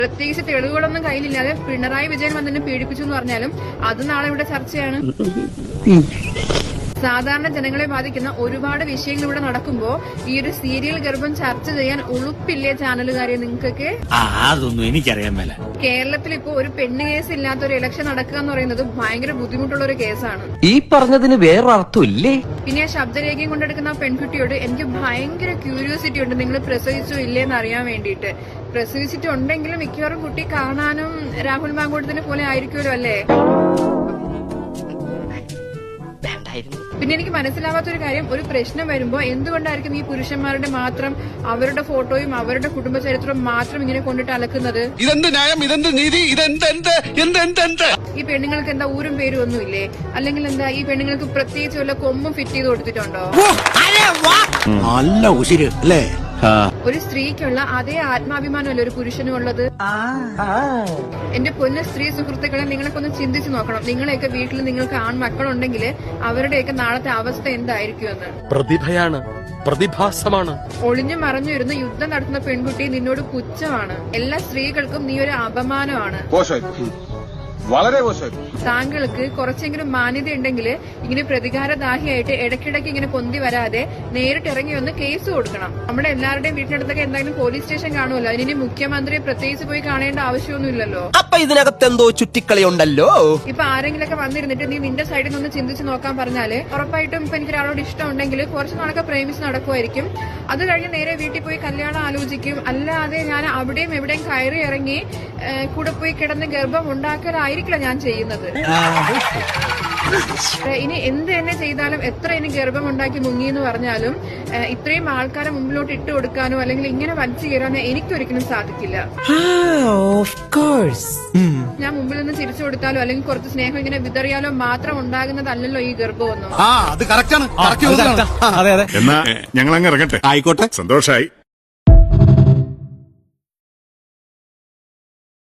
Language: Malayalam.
പ്രത്യേകിച്ച് തെളിവുകളൊന്നും കയ്യിലില്ലാതെ പിണറായി വിജയൻ വന്നെ പീഡിപ്പിച്ചു എന്ന് പറഞ്ഞാലും അത് നാളെ ഇവിടെ ചർച്ചയാണ്. സാധാരണ ജനങ്ങളെ ബാധിക്കുന്ന ഒരുപാട് വിഷയങ്ങൾ ഇവിടെ നടക്കുമ്പോ ഈ ഒരു സീരിയൽ ഗർഭം ചർച്ച ചെയ്യാൻ ഉളുപ്പില്ലേ ചാനലുകാരെ നിങ്ങൾക്കൊക്കെ? അതൊന്നും എനിക്കറിയാൻ മേല. കേരളത്തിൽ ഇപ്പോ ഒരു പെണ്ണ് കേസ് ഇല്ലാത്ത ഒരു ഇലക്ഷൻ നടക്കുക എന്ന് പറയുന്നത് ഭയങ്കര ബുദ്ധിമുട്ടുള്ള ഒരു കേസാണ്. ഈ പറഞ്ഞതിന് വേറൊരർത്ഥം ഇല്ലേ? പിന്നെ ശബ്ദരേഖയും കൊണ്ടെടുക്കുന്ന ആ പെൺകുട്ടിയോട് എനിക്ക് ഭയങ്കര ക്യൂരിയോസിറ്റി ഉണ്ട്, നിങ്ങൾ പ്രസവിച്ചോ ഇല്ലേന്ന് അറിയാൻ വേണ്ടിയിട്ട്. പ്രസവിച്ചിട്ടുണ്ടെങ്കിലും മിക്കവാറും കുട്ടി കാണാനും രാഹുൽ മാങ്കൂട്ടത്തിനെ പോലെ ആയിരിക്കുമല്ലോ അല്ലേ? പിന്നെ എനിക്ക് മനസ്സിലാവാത്തൊരു കാര്യം, ഒരു പ്രശ്നം വരുമ്പോ എന്തുകൊണ്ടായിരിക്കും ഈ പുരുഷന്മാരുടെ മാത്രം അവരുടെ ഫോട്ടോയും അവരുടെ കുടുംബ ചരിത്രവും മാത്രം ഇങ്ങനെ കൊണ്ടിട്ട് അലക്കുന്നത്? ഇതെന്ത് ന്യായം, ഇതെന്ത് നീതി, ഇതെന്ത്? ഈ പെണ്ണുങ്ങൾക്ക് എന്താ ഊരും പേരും ഒന്നുമില്ലേ? അല്ലെങ്കിൽ എന്താ ഈ പെണ്ണുങ്ങൾക്ക് പ്രത്യേകിച്ച് വല്ല കൊമ്പും ഫിറ്റ് ചെയ്ത് കൊടുത്തിട്ടുണ്ടോ? നല്ല ഉശിര് അല്ലേ? ഒരു സ്ത്രീക്കുള്ള അതേ ആത്മാഭിമാനമല്ലേ ഒരു പുരുഷനും ഉള്ളത്? എന്റെ പൊന്ന സ്ത്രീ സുഹൃത്തുക്കളെ, നിങ്ങളൊക്കെ ഒന്ന് ചിന്തിച്ചു നോക്കണം. നിങ്ങളെയൊക്കെ വീട്ടിൽ നിങ്ങൾക്ക് ആൺമക്കളുണ്ടെങ്കിൽ അവരുടെയൊക്കെ നാളത്തെ അവസ്ഥ എന്തായിരിക്കുമെന്ന്. പ്രതിഭയാണ്, പ്രതിഭാസമാണ്. ഒളിഞ്ഞു മറഞ്ഞു ഇരുന്ന് യുദ്ധം നടത്തുന്ന പെൺകുട്ടി നിന്നോട് പുച്ഛമാണ്. എല്ലാ സ്ത്രീകൾക്കും നീ ഒരു അപമാനമാണ്. വളരെ മോശം. താങ്കൾക്ക് കുറച്ചെങ്കിലും മാന്യത ഉണ്ടെങ്കിൽ ഇങ്ങനെ പ്രതികാരദാഹിയായിട്ട് ഇടയ്ക്കിടയ്ക്ക് ഇങ്ങനെ പൊന്തി വരാതെ നേരിട്ട് ഇറങ്ങി വന്ന് കേസ് കൊടുക്കണം. നമ്മുടെ എല്ലാവരുടെയും വീട്ടിനടുത്തൊക്കെ എന്തായാലും പോലീസ് സ്റ്റേഷൻ കാണുമല്ലോ. അതിന് മുഖ്യമന്ത്രിയെ പ്രത്യേകിച്ച് പോയി കാണേണ്ട ആവശ്യമൊന്നുമില്ലല്ലോ. അപ്പൊ ഇതിനകത്ത് എന്തോ ചുറ്റിക്കളി ഉണ്ടല്ലോ. ഇപ്പൊ ആരെങ്കിലൊക്കെ വന്നിരുന്നിട്ട് നീ നിന്റെ സൈഡിൽ നിന്ന് ചിന്തിച്ച് നോക്കാൻ പറഞ്ഞാല് ഉറപ്പായിട്ടും ഇപ്പൊ എനിക്ക് ഒരാളോട് ഇഷ്ടം ഉണ്ടെങ്കിൽ കുറച്ച് നാളൊക്കെ പ്രേമിച്ച് നടക്കുമായിരിക്കും. അത് കഴിഞ്ഞ് നേരെ വീട്ടിൽ പോയി കല്യാണം ആലോചിക്കും. അല്ലാതെ ഞാൻ അവിടെയും എവിടെയും കയറി ഇറങ്ങി കൂടെ പോയി കിടന്ന് ഗർഭം ഉണ്ടാക്കലായിരിക്കില്ല ഞാൻ ചെയ്യുന്നത്. ഇനി എന്ത് തന്നെ ചെയ്താലും, എത്ര ഇനി ഗർഭം ഉണ്ടാക്കി മുങ്ങി എന്ന് പറഞ്ഞാലും ഇത്രയും ആൾക്കാരെ മുമ്പിലോട്ട് ഇട്ട് കൊടുക്കാനോ അല്ലെങ്കിൽ ഇങ്ങനെ വലിച്ചു കയറാനോ എനിക്കൊരിക്കലും സാധിക്കില്ല. ഞാൻ മുമ്പിൽ നിന്ന് ചിരിച്ചു കൊടുത്താലോ അല്ലെങ്കിൽ കുറച്ച് സ്നേഹം ഇങ്ങനെ വിതറിയാലോ മാത്രം ഉണ്ടാകുന്നതല്ലല്ലോ ഈ ഗർഭമൊന്നും. അത് കറക്റ്റാണ്. എന്നാ ഞങ്ങൾ അങ്ങ് ഇറങ്ങട്ടെ. ആയിക്കോട്ടെ, സന്തോഷായി.